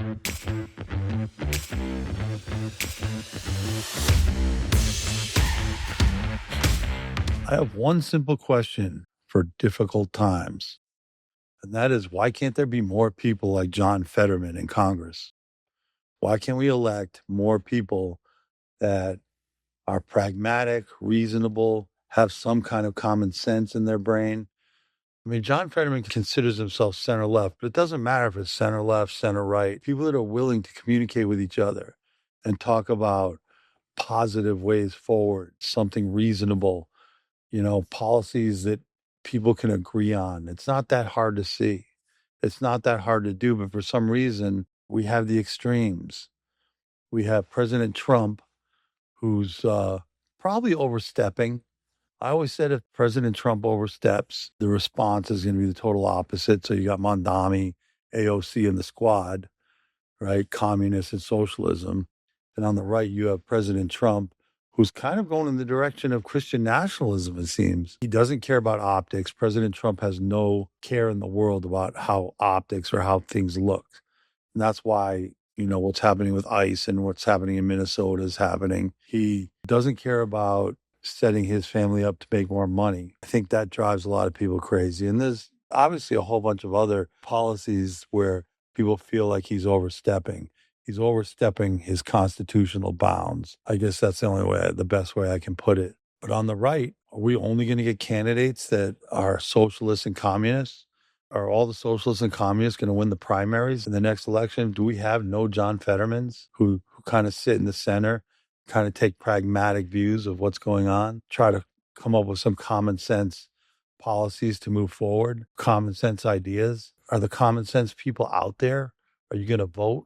I have one simple question for difficult times, and that is why can't there be more people like John Fetterman in Congress? Why can't we elect more people that are pragmatic, reasonable, have some kind of common sense in their brain? I mean, John Fetterman considers himself center left, but it doesn't matter if it's center left, center right. People that are willing to communicate with each other and talk about positive ways forward, something reasonable, policies that people can agree on. It's not that hard to see. It's not that hard to do, but for some reason, we have the extremes. We have President Trump, who's probably overstepping. I always said if President Trump oversteps, the response is going to be the total opposite. So you got Mondami, AOC, and the squad, right? Communists and socialism. And on the right, you have President Trump, who's kind of going in the direction of Christian nationalism, it seems. He doesn't care about optics. President Trump has no care in the world about how optics or how things look. And that's why, what's happening with ICE and what's happening in Minnesota is happening. He doesn't care about setting his family up to make more money. I think that drives a lot of people crazy. And there's obviously a whole bunch of other policies where people feel like he's overstepping. He's overstepping his constitutional bounds. I guess that's the best way I can put it. But on the right, are we only going to get candidates that are socialists and communists? Are all the socialists and communists going to win the primaries in the next election? Do we have no John Fettermans who kind of sit in the center, kind of take pragmatic views of what's going on, try to come up with some common sense policies to move forward, common sense ideas? Are the common sense people out there? Are you going to vote?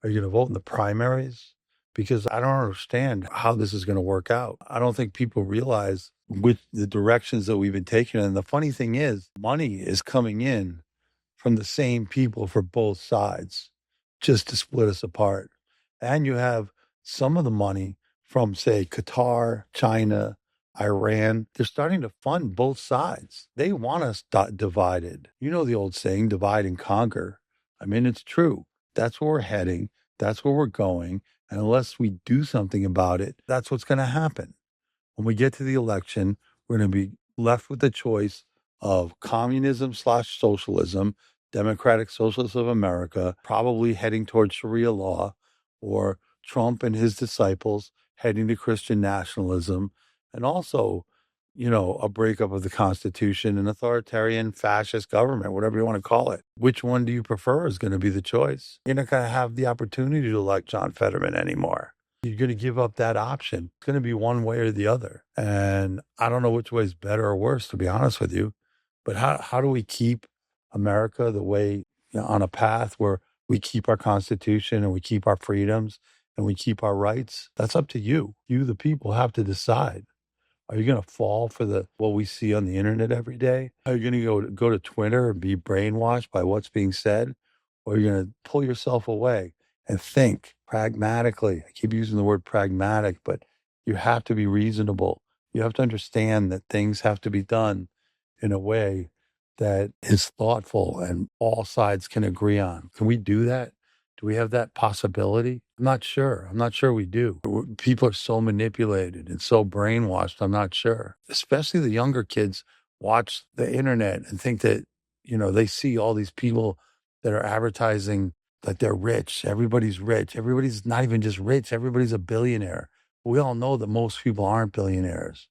Are you going to vote in the primaries? Because I don't understand how this is going to work out. I don't think people realize with the directions that we've been taking. And the funny thing is, money is coming in from the same people for both sides just to split us apart. And you have some of the money from, say, Qatar, China, Iran. They're starting to fund both sides. They want us divided. You know the old saying, divide and conquer. I mean, it's true. That's where we're heading. That's where we're going. And unless we do something about it, that's what's going to happen. When we get to the election, we're going to be left with the choice of communism/socialism, Democratic Socialists of America, probably heading towards Sharia law, or Trump and his disciples heading to Christian nationalism, and also, a breakup of the Constitution, an authoritarian fascist government, whatever you want to call it. Which one do you prefer is going to be the choice. You're not going to have the opportunity to elect John Fetterman anymore. You're going to give up that option. It's going to be one way or the other. And I don't know which way is better or worse, to be honest with you. But how do we keep America the way, on a path where we keep our Constitution and we keep our freedoms and we keep our rights? That's up to you. You, the people, have to decide. Are you going to fall for what we see on the internet every day? Are you going to go to Twitter and be brainwashed by what's being said? Or are you going to pull yourself away and think pragmatically? I keep using the word pragmatic, but you have to be reasonable. You have to understand that things have to be done in a way that is thoughtful and all sides can agree on. Can we do that? Do we have that possibility? I'm not sure. I'm not sure we do. People are so manipulated and so brainwashed. I'm not sure. Especially the younger kids watch the internet and think that, they see all these people that are advertising that they're rich. Everybody's rich. Everybody's not even just rich. Everybody's a billionaire. We all know that most people aren't billionaires.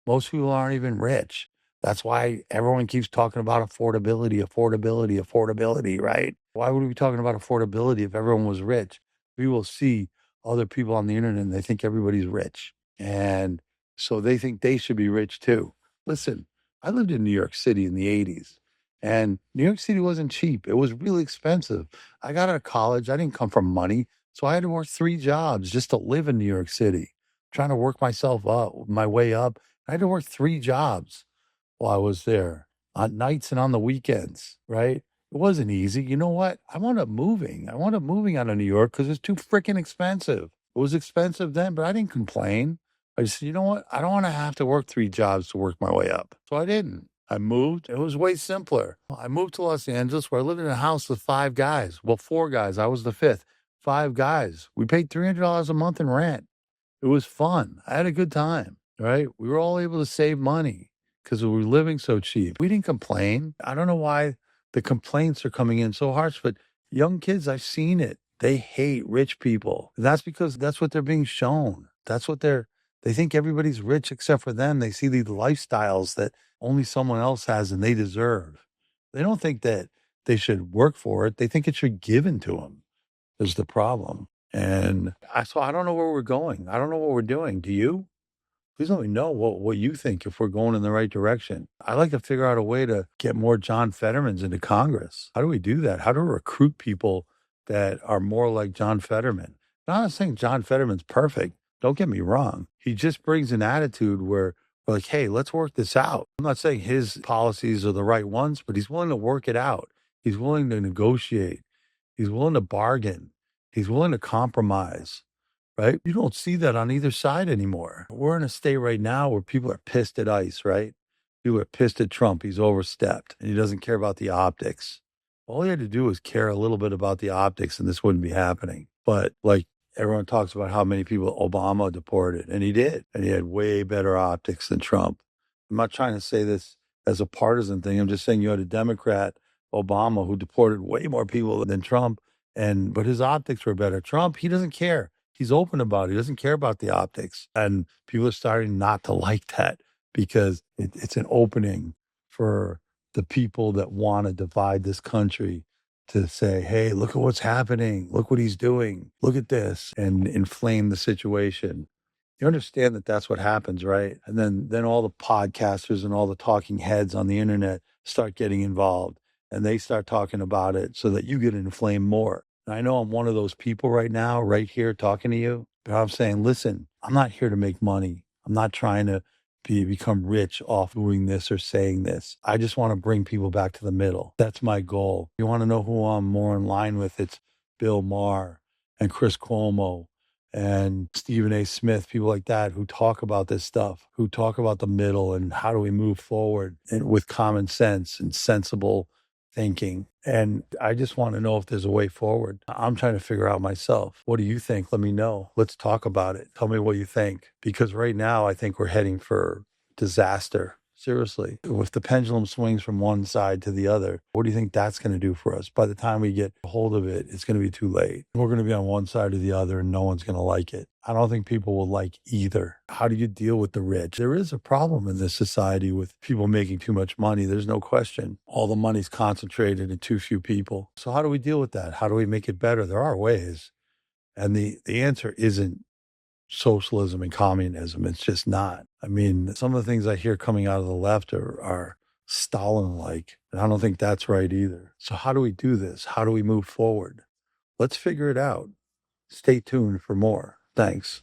Most people aren't even rich. That's why everyone keeps talking about affordability, right? Why would we be talking about affordability if everyone was rich? We will see other people on the internet and they think everybody's rich. And so they think they should be rich too. Listen, I lived in New York City in the 80s. And New York City wasn't cheap. It was really expensive. I got out of college. I didn't come from money. So I had to work 3 jobs just to live in New York City, trying to work my way up. I had to work 3 jobs while I was there on nights and on the weekends, right? It wasn't easy. You know what? I wound up moving. I wound up moving out of New York because it's too freaking expensive. It was expensive then, but I didn't complain. I said, you know what? I don't want to have to work 3 jobs to work my way up. So I didn't. I moved. It was way simpler. I moved to Los Angeles where I lived in a house with 5 guys. Well, 4 guys. I was the fifth. 5 guys. We paid $300 a month in rent. It was fun. I had a good time, right? We were all able to save money because we were living so cheap. We didn't complain. I don't know why the complaints are coming in so harsh, but young kids, I've seen it. They hate rich people. That's because that's what they're being shown. They think everybody's rich except for them. They see these lifestyles that only someone else has and they deserve. They don't think that they should work for it. They think it should be given to them is the problem. And I don't know where we're going. I don't know what we're doing. Do you? Please let me know what you think if we're going in the right direction. I'd like to figure out a way to get more John Fettermans into Congress. How do we do that? How do we recruit people that are more like John Fetterman? Now, I'm not saying John Fetterman's perfect. Don't get me wrong. He just brings an attitude where we're like, hey, let's work this out. I'm not saying his policies are the right ones, but he's willing to work it out. He's willing to negotiate. He's willing to bargain. He's willing to compromise, right? You don't see that on either side anymore. We're in a state right now where people are pissed at ICE, right? People are pissed at Trump. He's overstepped and he doesn't care about the optics. All he had to do was care a little bit about the optics and this wouldn't be happening. But like everyone talks about how many people Obama deported, and he did. And he had way better optics than Trump. I'm not trying to say this as a partisan thing. I'm just saying you had a Democrat, Obama, who deported way more people than Trump. But his optics were better. Trump, he doesn't care. He's open about it. He doesn't care about the optics. And people are starting not to like that because it's an opening for the people that want to divide this country to say, hey, look at what's happening. Look what he's doing. Look at this, and inflame the situation. You understand that that's what happens, right? And then all the podcasters and all the talking heads on the internet start getting involved and they start talking about it so that you get inflamed more. And I know I'm one of those people right now, right here talking to you, but I'm saying, listen, I'm not here to make money. I'm not trying to become rich off doing this or saying this. I just want to bring people back to the middle. That's my goal. You want to know who I'm more in line with? It's Bill Maher and Chris Cuomo and Stephen A. Smith, people like that who talk about this stuff, who talk about the middle and how do we move forward and with common sense and sensible thinking. And I just want to know if there's a way forward. I'm trying to figure out myself. What do you think? Let me know. Let's talk about it. Tell me what you think. Because right now, I think we're heading for disaster. Seriously. If the pendulum swings from one side to the other, what do you think that's going to do for us? By the time we get a hold of it, it's going to be too late. We're going to be on one side or the other and no one's going to like it. I don't think people will like either. How do you deal with the rich? There is a problem in this society with people making too much money. There's no question. All the money's concentrated in too few people. So how do we deal with that? How do we make it better? There are ways. And the answer isn't socialism and communism. It's just not. I mean, some of the things I hear coming out of the left are Stalin-like, and I don't think that's right either. So how do we do this? How do we move forward? Let's figure it out. Stay tuned for more. Thanks.